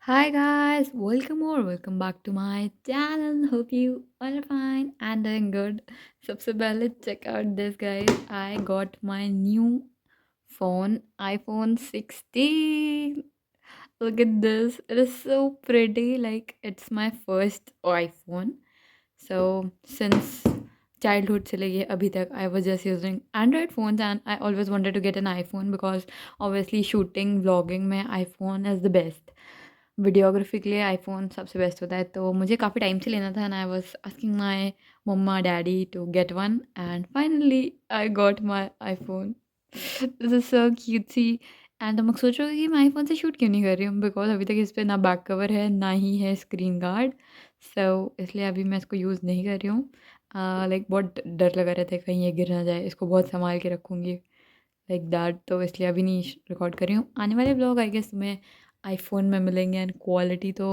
Hi guys, welcome back to my channel. Hope you all are fine and doing good. सबसे पहले check out this guys. I got my new phone, iPhone 16. Look at this. It is so pretty. Like it's my first iPhone. So since childhood से लेके अभी तक I was just using Android phones and I always wanted to get an iPhone because obviously shooting, vlogging में iPhone is the best. Videography के लिए iPhone सबसे best होता है, तो मुझे काफ़ी टाइम से लेना था and I was asking my mama daddy to get one and finally I got my iPhone. This is so cutesy and तुम लोग सोच रहे हो कि मैं आईफ़ोन से शूट क्यों नहीं कर रही हूँ, बिकॉज़ अभी तक इस पे ना बैक कवर है, ना ही है स्क्रीन गार्ड। सो इसलिए अभी मैं इसको यूज़ नहीं कर रही हूँ। लाइक बहुत डर लगा रहता है कहीं ये गिर ना जाए, इसको बहुत सँभाल के रखूँगी लाइक दैट, तो इसलिए अभी नहीं रिकॉर्ड कर रही हूँ। आने वाले ब्लॉग आई गेस तुम्हें आईफ़ोन में मिलेंगे एंड क्वालिटी तो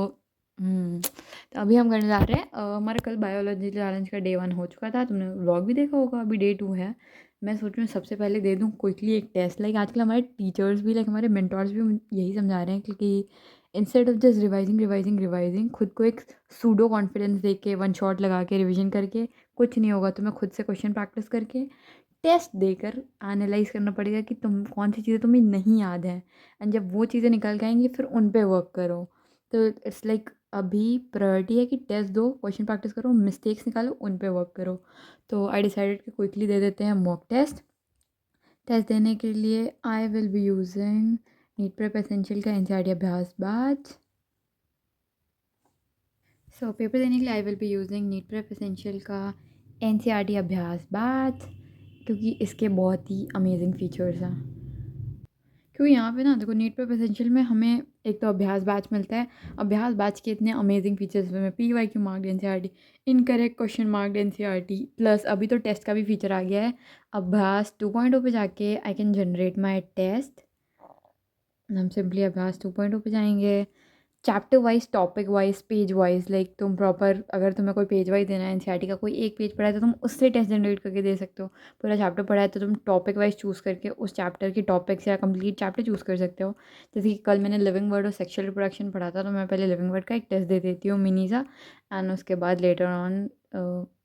तो अभी हम करने जा रहे हैं हमारा कल बायोलॉजी चैलेंज का डे 1 हो चुका था, तुमने व्लॉग भी देखा होगा, अभी डे 2 है। मैं सोच रही हूँ सबसे पहले दे दूँ क्विकली एक टेस्ट। लाइक आजकल हमारे टीचर्स भी लाइक हमारे मेंटोर्स भी यही समझा रहे हैं कि इंस्टेड ऑफ जस्ट रिवाइजिंग खुद को एक सूडो कॉन्फिडेंस दे के वन शॉट लगा के रिविजन करके कुछ नहीं होगा, तुम्हें खुद से क्वेश्चन प्रैक्टिस करके टेस्ट देकर एनालाइज़ करना पड़ेगा कि तुम कौन सी चीज़ें तुम्हें नहीं याद हैं एंड जब वो चीज़ें निकल के आएँगी फिर उन पे वर्क करो। तो इट्स लाइक अभी प्रायोरिटी है कि टेस्ट दो, क्वेश्चन प्रैक्टिस करो, मिस्टेक्स निकालो, उन पे वर्क करो। तो आई डिसाइडेड कि क्विकली दे देते हैं मॉक टेस्ट। टेस्ट देने के लिए I will be using NEET prep essential का NCERT Abhyas batch. So paper देने के लिए I will be using NEET prep essential का एनसीईआरटी अभ्यास बैच, क्योंकि इसके बहुत ही अमेजिंग फीचर्स हैं। क्योंकि यहाँ पे ना देखो नीट प्रेप एसेंशियल में हमें एक तो अभ्यास बैच मिलता है। अभ्यास बैच के इतने अमेजिंग फीचर्स में PYQ marked NCERT, incorrect question marked NCERT, plus अभी तो टेस्ट का भी फीचर आ गया है। अभ्यास 2.0 पे जाके I can generate my test. हम सिंपली अभ्यास 2.0 पे जाएंगे। Chapter wise, topic wise, page wise, like तुम प्रॉपर अगर तुम्हें कोई पेज वाइज देना है, एनसीईआरटी का कोई एक पेज पढ़ा है तो तुम उससे टेस्ट जनरेट करके दे सकते हो। पूरा चैप्टर पढ़ा है तो तुम टॉपिक वाइज चूज़ करके उस चैप्टर के टॉपिक से या कंप्लीट चैप्टर चूज़ कर सकते हो। जैसे कि कल मैंने लिविंग वर्ड और सेक्शुअल रिप्रोडक्शन पढ़ा था, तो मैं पहले लिविंग वर्ड का एक टेस्ट दे देती हूँ मिनी सा, एंड उसके बाद लेटर ऑन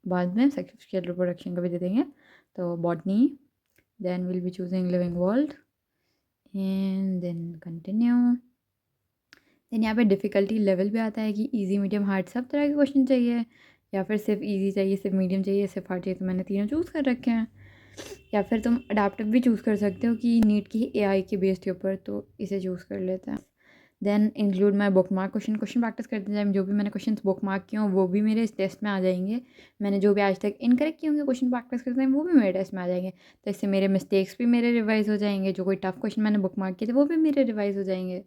बाद में सेक्शुअल रिप्रोडक्शन का भी दे देंगे। तो botany, then will be choosing living world and then continue. Then यहाँ पे डिफ़िकल्टी लेवल भी आता है कि इजी, मीडियम, हार्ड सब तरह के क्वेश्चन चाहिए या फिर सिर्फ इजी चाहिए, सिर्फ मीडियम चाहिए, सिर्फ हार्ड चाहिए। तो मैंने तीनों चूज़ कर रखे हैं। या फिर तुम अडेप्टिव भी चूज़ कर सकते हो कि नीट की AI के बेस के ऊपर, तो इसे चूज़ कर लेते हैं। Then include my bookmark question practice करते हैं। जो भी मैंने क्वेश्चन बुक मार्क किए हों वो भी मेरे इस टेस्ट में आ जाएंगे। मैंने जो भी आज तक इनकरेक्ट किए होंगे क्वेश्चन प्रैक्टिस करते हैं वो भी मेरे टेस्ट में आ जाएंगे। तो इससे मेरे मिस्टेक्स भी मेरे रिवाइज हो जाएंगे, जो कोई टफ क्वेश्चन मैंने बुक मार्क किए थे वो भी मेरे रिवाइज हो जाएंगे।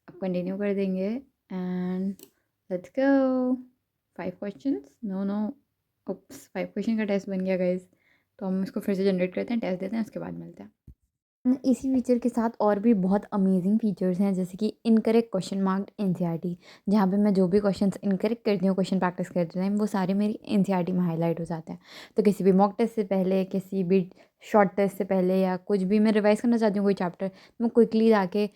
अब कंटिन्यू कर देंगे and let's go. 5 questions, no oops, 5 question का टेस्ट बन गया गाइस। तो हम इसको फिर से जनरेट करते हैं, टेस्ट देते हैं, उसके बाद मिलते हैं। इसी फीचर के साथ और भी बहुत अमेजिंग फीचर्स हैं, जैसे कि इनकरेक्ट क्वेश्चन मार्क्ड एनसीईआरटी, जहाँ पे मैं जो भी क्वेश्चंस इनकरेक्ट करती हूँ क्वेश्चन प्रैक्टिस करते टाइम, वो सारे मेरी एनसीईआरटी में हाईलाइट हो जाते हैं। तो किसी भी मॉक टेस्ट से पहले, किसी भी शॉर्ट टेस्ट से पहले, या कुछ भी मैं रिवाइज करना चाहती हूँ कोई चैप्टर, तो मैं क्विकली जाके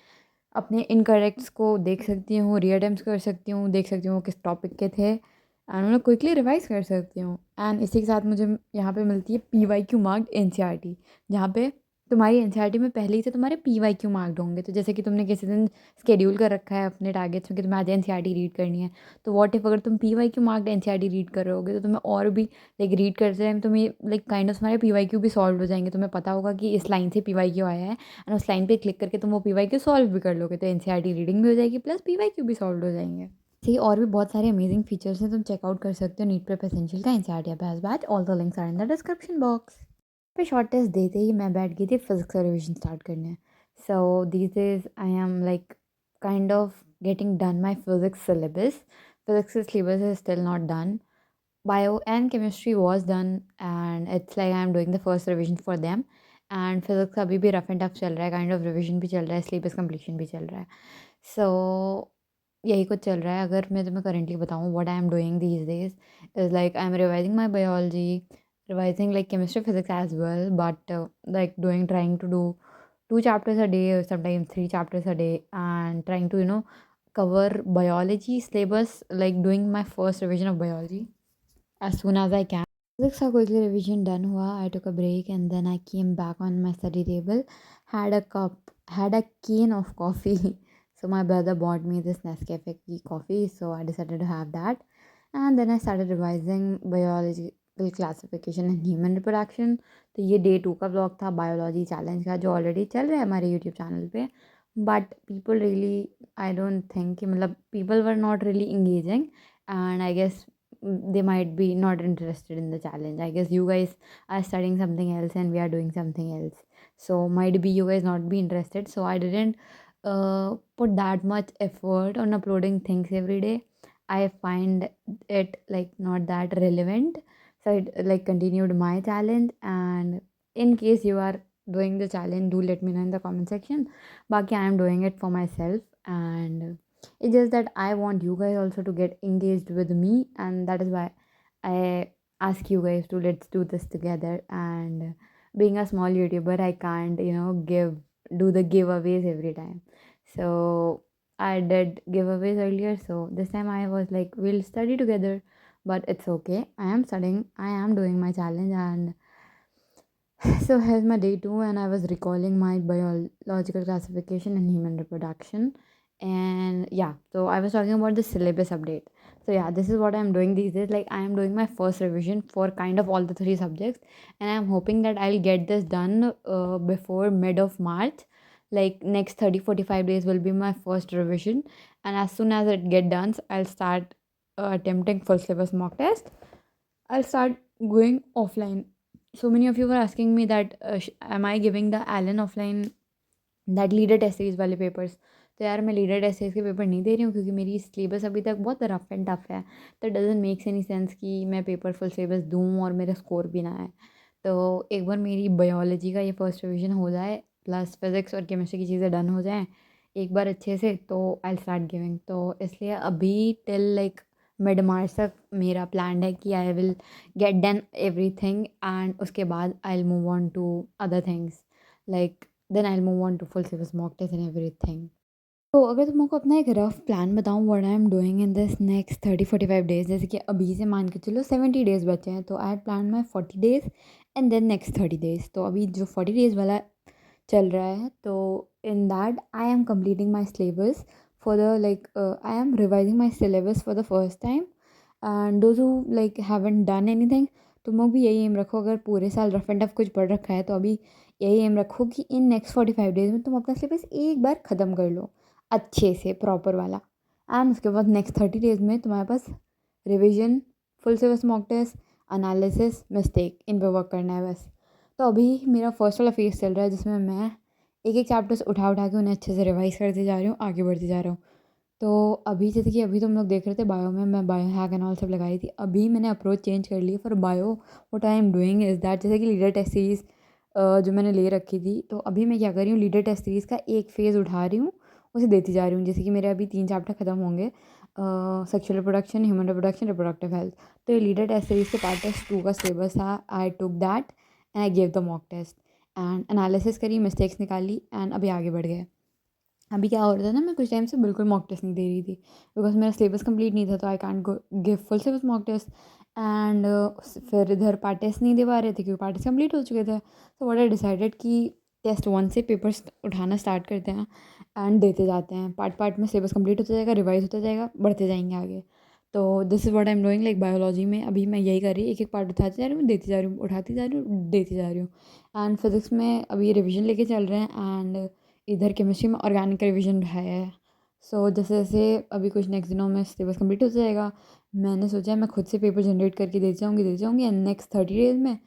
अपने इनकरेक्ट्स को देख सकती हूँ, रीअटेम्प्ट कर सकती हूँ, देख सकती हूँ किस टॉपिक के थे, एंड उन्हें क्विकली रिवाइज कर सकती हूँ। एंड इसी के साथ मुझे यहाँ पे मिलती है PYQ मार्क्ड एनसीईआरटी, जहाँ पे तुम्हारी एनसीईआरटी में पहले ही से तुम्हारे PYQ मार्क्ड होंगे। तो जैसे कि तुमने किसी दिन शेड्यूल कर रखा है अपने टारगेट्स में कि तुम्हें आज एनसीईआरटी रीड करनी है, तो व्हाट इफ अगर तुम PYQ मार्क्ड एनसीईआरटी रीड कर रहे होगे तो तुम्हें और भी लाइक रीड करते टाइम तुम्हें लाइक काइंड ऑफ तुम्हारे PYQ भी सॉल्व हो जाएंगे। तुम्हें पता होगा कि इस लाइन से PYQ आया है एंड उस लाइन पे क्लिक करके तुम वो PYQ सॉल्व भी कर लोगे, तो एनसीईआरटी रीडिंग भी हो जाएगी प्लस PYQ भी सॉल्व हो जाएंगे। ठीक, और भी बहुत सारे अमेजिंग फीचर्स हैं, तुम चेकआउट कर सकते हो नीट प्रेप एसेंशियल का NCERT Abhyas batch. All the links are in the description box. पे शॉर्ट टेस्ट देते ही मैं बैठ गई थी फिजिक्स का रिविजन स्टार्ट करने। So these days I am like kind of getting done my physics syllabus. Physics syllabus is still not done. Bio and chemistry was done and it's like I'm doing the first revision for them. And physics अभी भी rough and tough चल रहा है, kind of revision भी चल रहा है, syllabus completion भी चल रहा है। सो यही कुछ चल रहा है। अगर मैं तुम्हें करेंटली बताऊँ what I am doing these days is like I am revising my biology, revising like chemistry, physics as well, but like trying to do 2 chapters a day or sometimes 3 chapters a day, and trying to cover biology syllabus, like doing my first revision of biology as soon as I can. Physics का quickly revision done हुआ. I took a break and then I came back on my study table, had a can of coffee. So my brother bought me this Nescafe coffee, so I decided to have that. And then I started revising biological classification and human reproduction. तो ये day 2 का vlog था biology challenge का, जो already चल रहा है हमारे YouTube channel पे. But people really, I don't think कि मतलब people were not really engaging, and I guess they might be not interested in the challenge. I guess you guys are studying something else and we are doing something else, so might be you guys not be interested. So I didn't put that much effort on uploading things every day. I find it like not that relevant, so I like continued my challenge. And in case you are doing the challenge, do let me know in the comment section. Baki, I am doing it for myself, and it's just that I want you guys also to get engaged with me, and that is why I ask you guys to let's do this together. And being a small YouTuber, I can't, do the giveaways every time. So I did giveaways earlier, so this time I was like, we'll study together, but it's okay. I am studying, I am doing my challenge, and so here's my day 2, and I was recalling my biological classification and human reproduction. And yeah, so I was talking about the syllabus update. So yeah, this is what I'm doing these days. Like, I am doing my first revision for kind of all the 3 subjects, and I'm hoping that I'll get this done before mid of March. Like, next 30-45 days will be my first revision, and as soon as it get done, I'll start attempting full syllabus mock test. I'll start going offline. So many of you were asking me that am I giving the Allen offline that leader test series वाले papers. तो यार मैं leader test series के paper नहीं दे रही हूँ, क्योंकि मेरी सिलेबस अभी तक बहुत रफ एंड टफ है. तो डजंट मेक्स एनी सेंस कि मैं पेपर फुल सिलेबस दूँ और मेरा स्कोर भी ना आए. तो एक बार मेरी बायोलॉजी का ये फर्स्ट रिवीजन हो जाए, प्लस फिज़िक्स और केमिस्ट्री की चीज़ें डन हो जाएँ एक बार अच्छे से, तो आई स्टार्ट गिविंग. तो इसलिए अभी टिल लाइक मिड मार्च तक मेरा प्लान है कि I will get done everything, and उसके बाद I will move on to other things. Like then I will move on to full syllabus mock test and everything. तो अगर तुमको अपना एक रफ प्लान बताऊँ what I am doing in this next 30-45 days, जैसे कि अभी से मान के चलो 70 डेज़ बचे हैं, तो I had plan my 40 days and then next 30 days. तो अभी जो 40 डेज़ वाला चल रहा है, तो in that I am completing my syllabus for the like I am revising my syllabus for the first time. And those who like haven't done anything, तुम लोग भी यही एम रखो. अगर पूरे साल रफ एंड टफ कुछ पढ़ रखा है, तो अभी यही एम रखो कि इन नेक्स्ट 45 डेज़ में तुम अपना सिलेबस एक बार ख़त्म कर लो अच्छे से, प्रॉपर वाला. एंड उसके बाद नेक्स्ट 30 डेज़ में तुम्हारे पास revision, full syllabus mock test, analysis, mistake, इन पर वर्क करना है बस. तो अभी मेरा फर्स्ट वाला फेज़ चल रहा है, जिसमें मैं एक एक चैप्टर्स उठा उठा के उन्हें अच्छे से रिवाइज़ करते जा रही हूँ, आगे बढ़ते जा रहा हूँ. तो अभी जैसे कि अभी तुम लोग देख रहे थे बायो में, मैं बायो हैक एंड ऑल सब लगाई थी. अभी मैंने अप्रोच चेंज कर ली for bio. What I am doing is that, जैसे कि लीडर टेस्ट सीरीज़ जो मैंने ले रखी थी, तो अभी मैं क्या कर रही हूँ, लीडर टेस्ट सीरीज़ का एक फ़ेज़ उठा रही हूँ, उसे देती जा रही हूँ. जैसे कि मेरे अभी 3 चैप्टर ख़त्म होंगे, sexual reproduction, human reproduction, reproductive health. तो ये लीडर टेस्ट सीरीज़ के पार्ट टेस्ट 2 का सिलेबस था. I took that and I give the mock test and analysis करी, मिस्टेक्स निकाली, एंड अभी आगे बढ़ गए. अभी क्या हो रहा था ना, मैं कुछ टाइम से बिल्कुल मॉक टेस्ट नहीं दे रही थी, बिकॉज मेरा सिलेबस कंप्लीट नहीं था, तो I can't go give full syllabus mock test. And फिर इधर पार्ट टेस्ट नहीं दे पा रहे थे, क्योंकि पार्ट टेस्ट कंप्लीट हो चुके थे. तो व्हाट आई डिसाइडेड कि टेस्ट 1 से पेपर्स उठाना स्टार्ट करते हैं एंड देते जाते हैं. पार्ट पार्ट में सिलेबस कंप्लीट होता जाएगा, रिवाइज होता जाएगा, बढ़ते जाएंगे आगे. तो this is what I am doing. Like biology में अभी मैं यही कर रही, एक एक पार्ट उठाती जा रही हूँ, देती जा रही हूँ, उठाती जा रही हूँ, देती जा रही हूँ. एंड फिज़िक्स में अभी रिविजन लेके चल रहे हैं, एंड इधर केमिस्ट्री में ऑर्गेनिक रिवीजन है. सो जैसे जैसे अभी कुछ नेक्स्ट दिनों में सिलेबस कंप्लीट हो जाएगा, मैंने सोचा है मैं खुद से पेपर जनरेट करके दे जाऊँगी एंड नेक्स्ट 30 डेज़ में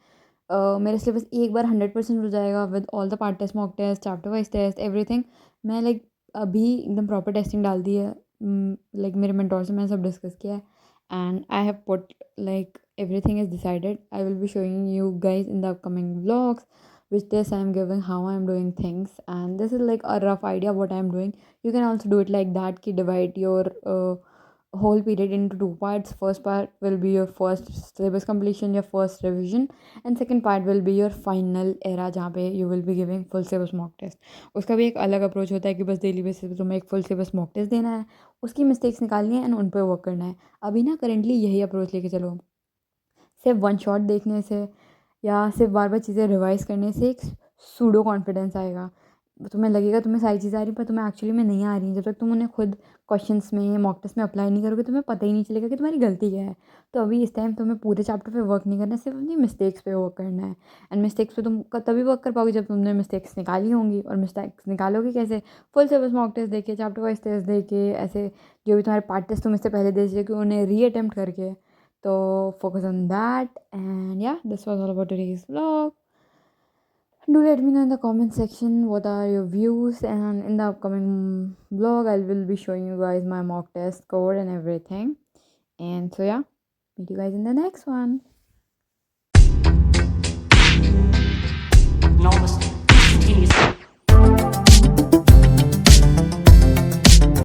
मेरा सिलेबस एक बार 100% हो जाएगा with all the part test, mock test, chapter wise test, everything. मैं लाइक अभी एकदम प्रॉपर टेस्टिंग डाल दी है. लाइक मेरे मेंटोर से मैंने सब डिस्कस किया है, and I have put like everything is decided. I will be showing you guys in the upcoming vlogs, which this I am giving how I am doing things, and this is like a rough idea of what I am doing. You can also do it like that, ki divide your whole period into two parts. First part will be your first syllabus completion, your first revision, and second part will be your final era जहाँ पे you will be giving full syllabus mock test. उसका भी एक अलग approach होता है कि बस डेली बेसिस पे तुम्हें एक फुल syllabus mock test देना है, उसकी मिस्टेक्स निकालनी है एंड उन पर वर्क करना है. अभी ना करेंटली यही अप्रोच लेके चलो. सिर्फ वन शॉट देखने से या सिर्फ बार बार चीज़ें रिवाइज़ करने से एक सूडो कॉन्फिडेंस आएगा. तुम्हें लगेगा तुम्हें सारी चीज़ें आ रही पर तुम्हें एक्चुअली में नहीं आ रही. जब तक तुम उन्हें खुद क्वेश्चंस में मॉक टेस्ट में अप्लाई नहीं करोगे तुम्हें पता ही नहीं चलेगा कि तुम्हारी गलती क्या है. तो अभी इस टाइम तुम्हें पूरे चैप्टर पे वर्क नहीं करना है, सिर्फ अपनी मिस्टेक्स पे वर्क करना है. एंड मिस्टेक्स पे तुम तभी वर्क कर पाओगे जब तुमने मिस्टेक्स निकाली होंगी. और मिस्टेक्स निकालोगे कैसे? फुल सिलेबस मॉक टेस्ट देके, चैप्टर वाइज टेस्ट देके, ऐसे जो भी तुम्हारे पार्ट टेस्ट तुम इससे पहले दे चुके उन्हें री अटेम्प्ट करके. तो focus on that. And yeah, this was all about today's vlog. Do let me know in the comment section what are your views, and in the upcoming vlog I will be showing you guys my mock test code and everything. And so yeah, meet you guys in the next one. No mistake.